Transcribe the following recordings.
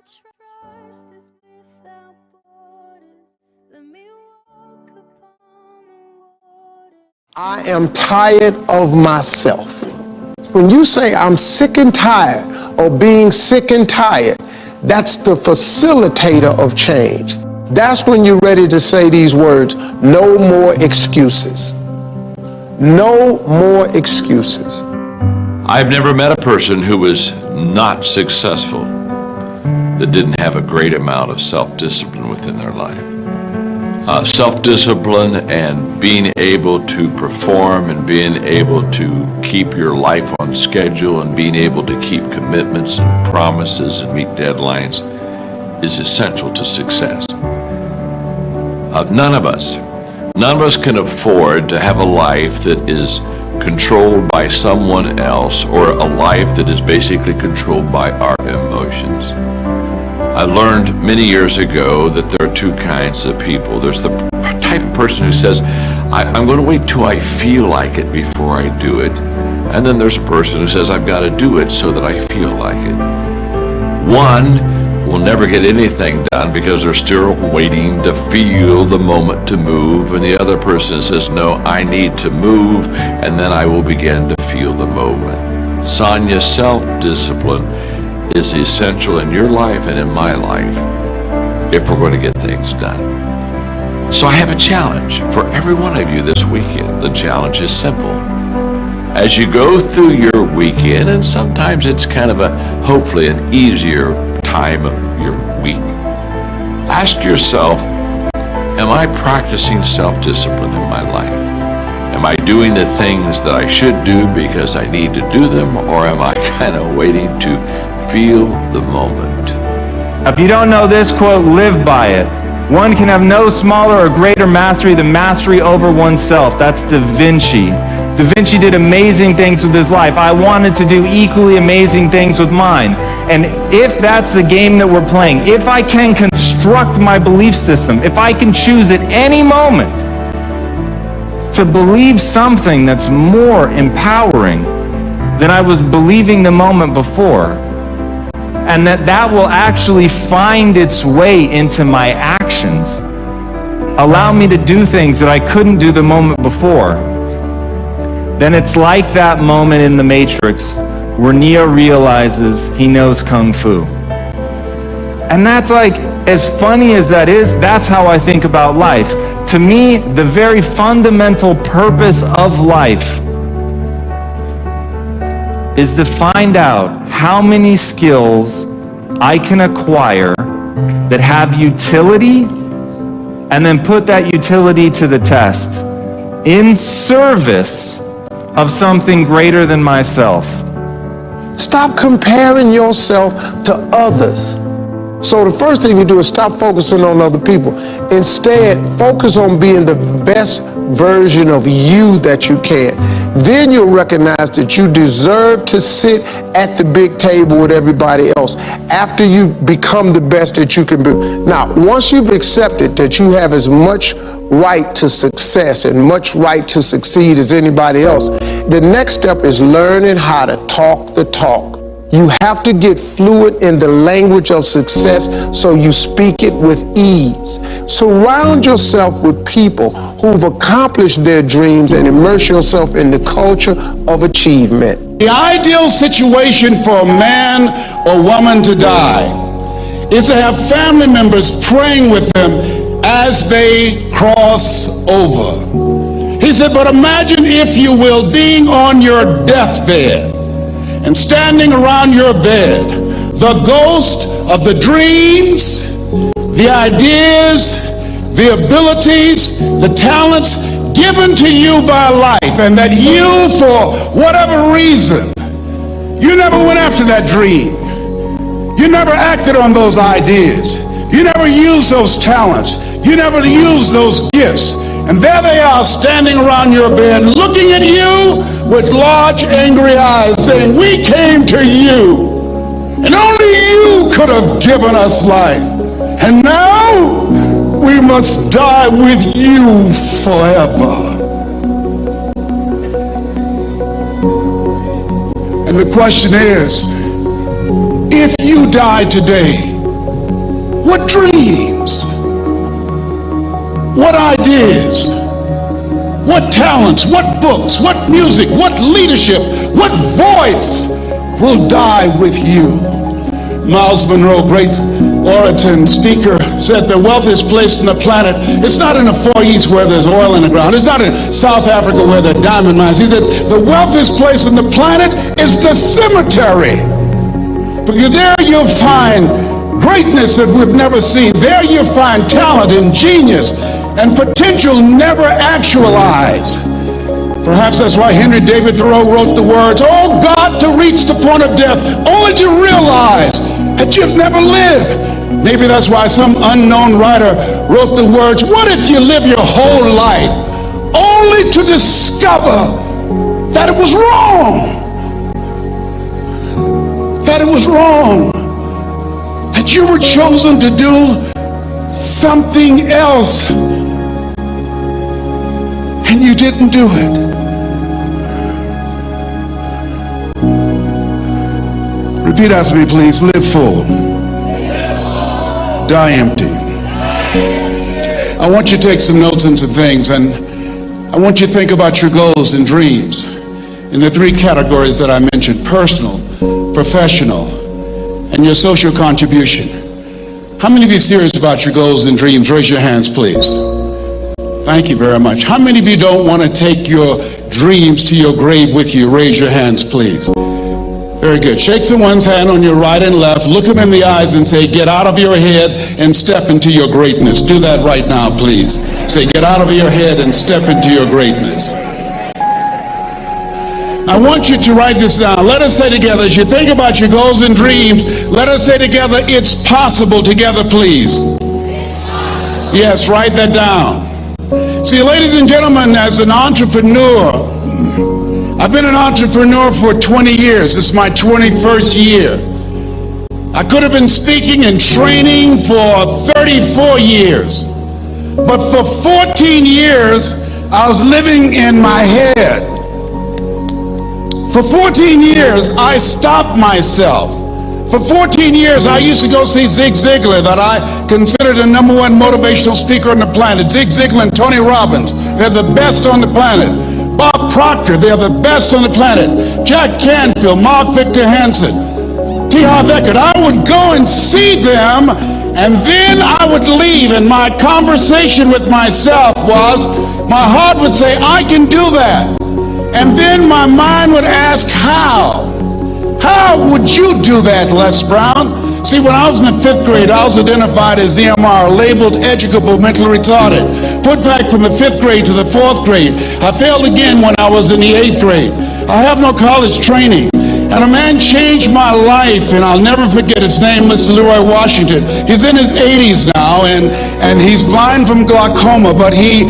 trust is without borders. Let me walk upon the water. I am tired of myself. When you say I'm sick and tired of being sick and tired, that's the facilitator of change. That's when you're ready to say these words: no more excuses. No more excuses. I've never met a person who was not successful that didn't have a great amount of self-discipline within their life. Self-discipline and being able to perform and being able to keep your life on schedule and being able to keep commitments and promises and meet deadlines is essential to success. None of us can afford to have a life that is controlled by someone else, or a life that is basically controlled by our emotions. I learned many years ago that there are two kinds of people. There's the type of person who says, I'm going to wait till I feel like it before I do it. And then there's a person who says, I've got to do it so that I feel like it. One will never get anything done because they're still waiting to feel the moment to move, and the other person says, no, I need to move, and then I will begin to feel the moment. Sonia, self-discipline is essential in your life and in my life if we're going to get things done. So I have a challenge for every one of you this weekend. The challenge is simple. As you go through your weekend, and sometimes it's kind of hopefully an easier time of your week, ask yourself, am I practicing self-discipline in my life? Am I doing the things that I should do because I need to do them, or am I kind of waiting to feel the moment? If you don't know this quote, live by it. One can have no smaller or greater mastery than mastery over oneself. That's Da Vinci. Da Vinci did amazing things with his life. I wanted to do equally amazing things with mine. And if that's the game that we're playing, if I can construct my belief system, if I can choose at any moment to believe something that's more empowering than I was believing the moment before, and that will actually find its way into my actions, allow me to do things that I couldn't do the moment before, then it's like that moment in The Matrix where Neo realizes he knows Kung Fu. And that's like, as funny as that is, that's how I think about life. To me, the very fundamental purpose of life is to find out how many skills I can acquire that have utility, and then put that utility to the test in service of something greater than myself. Stop comparing yourself to others. So the first thing you do is stop focusing on other people. Instead, focus on being the best version of you that you can. Then you'll recognize that you deserve to sit at the big table with everybody else after you become the best that you can be. Now, once you've accepted that you have as much right to success and much right to succeed as anybody else, the next step is learning how to talk the talk. You have to get fluent in the language of success so you speak it with ease. Surround yourself with people who've accomplished their dreams and immerse yourself in the culture of achievement. The ideal situation for a man or woman to die is to have family members praying with them as they cross over. He said, but imagine, if you will, being on your deathbed and standing around your bed, the ghost of the dreams, the ideas, the abilities, the talents given to you by life, and that you, for whatever reason, you never went after that dream. You never acted on those ideas. You never used those talents. You never used those gifts. And there they are standing around your bed looking at you with large angry eyes saying, we came to you and only you could have given us life. And now we must die with you forever. And the question is, if you die today, What dreams? What ideas? What talents? What books? What music? What leadership? What voice will die with you? Miles Monroe, great orator and speaker, said the wealthiest place on the planet, it's not in the Far East where there's oil in the ground. It's not in South Africa where there are diamond mines. He said the wealthiest place on the planet is the cemetery. Because there you'll find greatness that we've never seen. There you'll find talent and genius and potential never actualized. Perhaps that's why Henry David Thoreau wrote the words, "Oh God, to reach the point of death, only to realize that you've never lived." Maybe that's why some unknown writer wrote the words, "What if you live your whole life only to discover that it was wrong? That it was wrong. That you were chosen to do something else and you didn't do it." Repeat after me, please. Live full. Die empty. I want you to take some notes and some things, and I want you to think about your goals and dreams in the three categories that I mentioned: personal, professional, and your social contribution. How many of you are serious about your goals and dreams? Raise your hands, please. Thank you very much. How many of you don't want to take your dreams to your grave with you? Raise your hands, please. Very good. Shake someone's hand on your right and left. Look them in the eyes and say, "Get out of your head and step into your greatness." Do that right now, please. Say, "Get out of your head and step into your greatness." I want you to write this down. Let us say together, as you think about your goals and dreams, let us say together, "It's possible," together, please. Yes, write that down. See, ladies and gentlemen, as an entrepreneur, I've been an entrepreneur for 20 years. This is my 21st year. I could have been speaking and training for 34 years. But for 14 years, I was living in my head. For 14 years, I stopped myself. For 14 years, I used to go see Zig Ziglar, that I considered the #1 motivational speaker on the planet. Zig Ziglar and Tony Robbins, they're the best on the planet. Bob Proctor, they're the best on the planet. Jack Canfield, Mark Victor Hansen, T. Harv Eckert. I would go and see them, and then I would leave, and my conversation with myself was, my heart would say, "I can do that." And then my mind would ask, how? How would you do that, Les Brown? See, when I was in the 5th grade, I was identified as EMR, labeled educable, mentally retarded. Put back from the 5th grade to the 4th grade. I failed again when I was in the 8th grade. I have no college training. And a man changed my life, and I'll never forget his name, Mr. Leroy Washington. He's in his 80s now, and he's blind from glaucoma, but he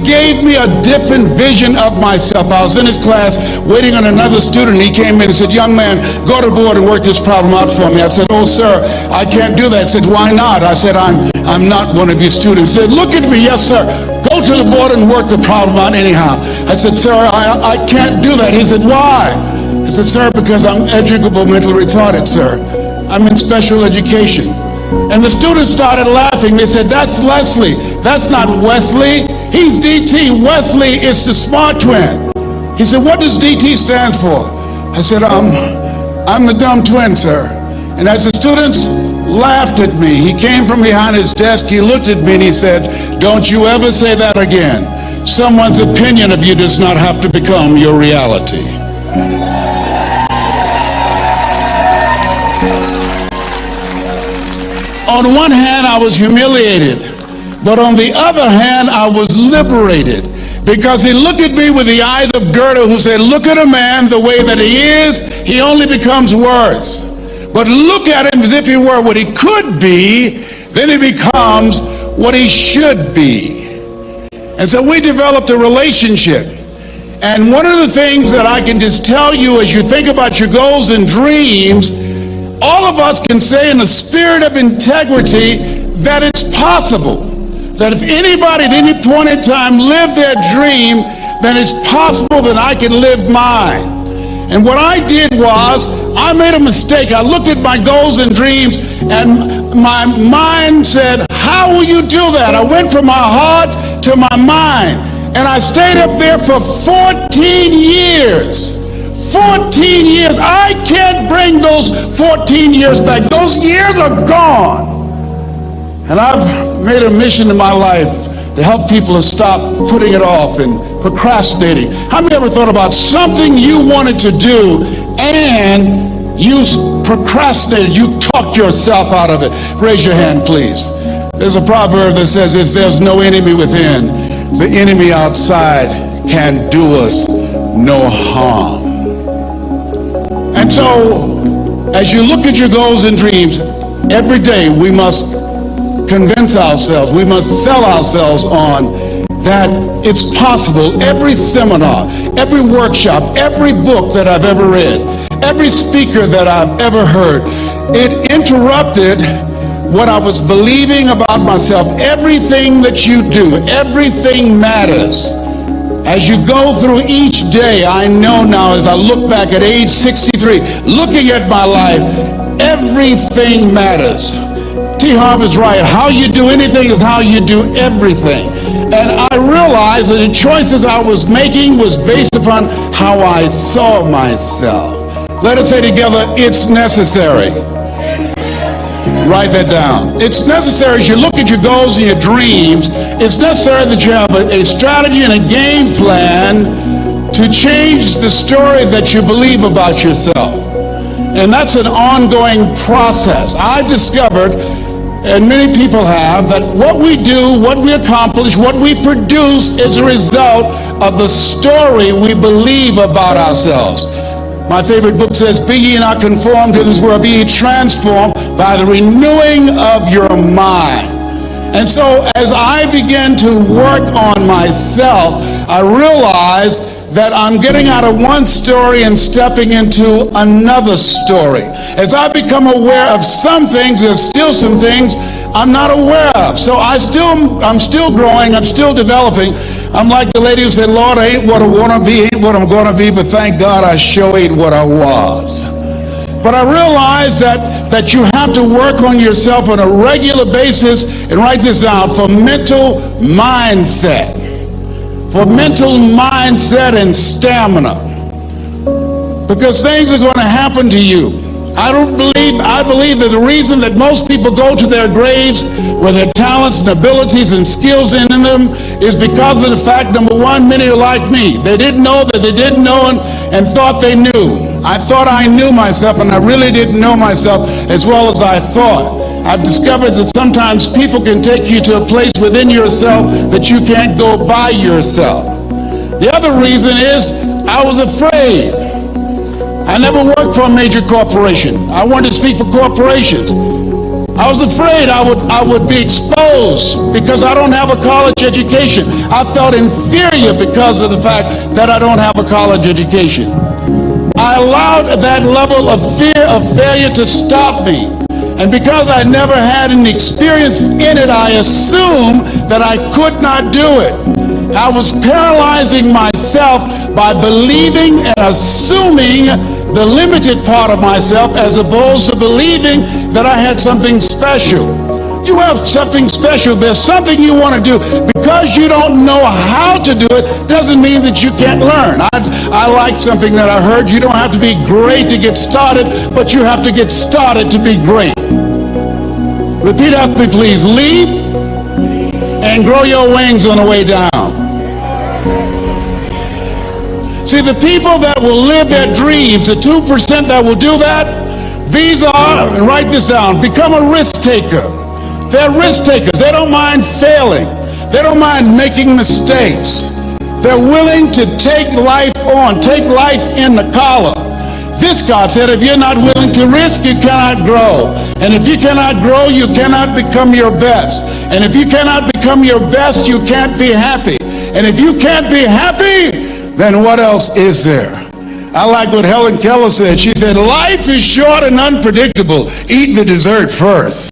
gave me a different vision of myself. I was in his class waiting on another student. He came in and said, "Young man, go to the board and work this problem out for me." I said, "Oh, sir, I can't do that." He said, "Why not?" I said, I'm not one of your students." He said, "Look at me." "Yes, sir. Go to the board and work the problem out anyhow." I said, "Sir, I can't do that." He said, "Why?" I said, "Sir, because I'm educable, mentally retarded, sir. I'm in special education." And the students started laughing. They said, "That's Leslie. That's not Wesley. He's DT. Wesley is the smart twin." He said, "What does DT stand for?" I said, I'm the dumb twin, sir." And as the students laughed at me, he came from behind his desk, he looked at me and he said, "Don't you ever say that again. Someone's opinion of you does not have to become your reality." On one hand, I was humiliated, but on the other hand, I was liberated, because he looked at me with the eyes of Goethe, who said, "Look at a man the way that he is, he only becomes worse. But look at him as if he were what he could be, then he becomes what he should be." And so we developed a relationship. And one of the things that I can just tell you as you think about your goals and dreams, all of us can say in the spirit of integrity that it's possible. That if anybody at any point in time lived their dream, then it's possible that I can live mine. And what I did was, I made a mistake. I looked at my goals and dreams, and my mind said, how will you do that? I went from my heart to my mind, and I stayed up there for 14 years. 14 years. I can't bring those 14 years back. Those years are gone. And I've made a mission in my life to help people to stop putting it off and procrastinating. How many ever thought about something you wanted to do and you procrastinated, you talked yourself out of it? Raise your hand, please. There's a proverb that says, if there's no enemy within, the enemy outside can do us no harm. And so, as you look at your goals and dreams, every day we must convince ourselves, we must sell ourselves on that it's possible. Every seminar, every workshop, every book that I've ever read, every speaker that I've ever heard, it interrupted what I was believing about myself. Everything that you do, everything matters. As you go through each day, I know now as I look back at age 63, looking at my life, everything matters. T. Harvey's right. How you do anything is how you do everything. And I realized that the choices I was making was based upon how I saw myself. Let us say together, it's necessary. Write that down. It's necessary as you look at your goals and your dreams, it's necessary that you have a strategy and a game plan to change the story that you believe about yourself. And that's an ongoing process. I've discovered, and many people have, that what we do, what we accomplish, what we produce is a result of the story we believe about ourselves. My favorite book says, be ye not conformed to this world, be ye transformed by the renewing of your mind. And so as I began to work on myself, I realized that I'm getting out of one story and stepping into another story. As I become aware of some things, there's still some things I'm not aware of. So I'm still growing, I'm still developing. I'm like the lady who said, Lord, I ain't what I want to be, ain't what I'm going to be, but thank God I sure ain't what I was. But I realized that you have to work on yourself on a regular basis, and write this down, for mental mindset. For mental mindset and stamina. Because things are going to happen to you. I believe that the reason that most people go to their graves with their talents and abilities and skills in them is because of the fact, number one, many are like me. They didn't know that they didn't know and thought they knew. I thought I knew myself, and I really didn't know myself as well as I thought. I've discovered that sometimes people can take you to a place within yourself that you can't go by yourself. The other reason is I was afraid. I never worked for a major corporation. I wanted to speak for corporations. I was afraid I would be exposed because I don't have a college education. I felt inferior because of the fact that I don't have a college education. I allowed that level of fear of failure to stop me. And because I never had an experience in it, I assumed that I could not do it. I was paralyzing myself by believing and assuming the limited part of myself as opposed to believing that I had something special. You have something special. There's something you want to do. Because you don't know how to do it doesn't mean that you can't learn. I like something that I heard. You don't have to be great to get started, but you have to get started to be great. Repeat after me, please. Leap and grow your wings on the way down. See, the people that will live their dreams, the 2% that will do that, these are, and write this down, become a risk taker. They're risk takers. They don't mind failing. They don't mind making mistakes. They're willing to take life on, take life in the collar. This, God said, if you're not willing to risk, you cannot grow. And if you cannot grow, you cannot become your best. And if you cannot become your best, you can't be happy. And if you can't be happy, then what else is there? I like what Helen Keller said. She said, life is short and unpredictable. Eat the dessert first.